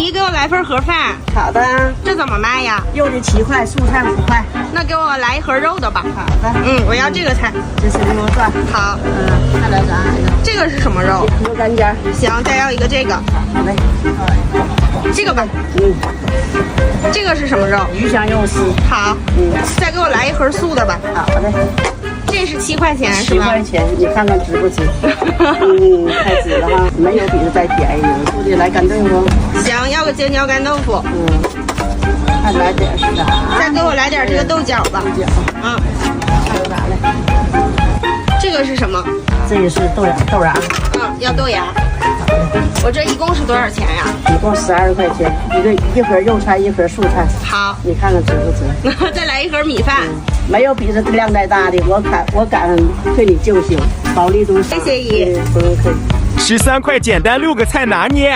姨给我来份盒饭。好的。这怎么卖呀？肉的7块，素菜5块。那给我来一盒肉的吧。好的。我要这个菜。这是牛肉段。好。还来啥来着？这个是什么肉？牛肝尖。行，再要一个这个。好嘞。这个吧。这个是什么肉？鱼香肉丝。好。再给我来一盒素的吧。好的。这是7块钱是吧？7块钱，你看看值不值？太值了哈，没有比这再便宜的。我得来干豆腐。行，要个京椒干豆腐。还来点是啥？再给我来点这个豆角吧。豆角。还有啥嘞？这个是什么？这个是豆芽。要豆芽。我这一共是多少钱呀？一共12块钱，一盒肉菜，一盒素菜。好，你看看值不值？再来一盒米饭。没有比这量再大的，我敢对你救星，保利中。谢谢姨，不用客气。13块简单6个菜拿捏。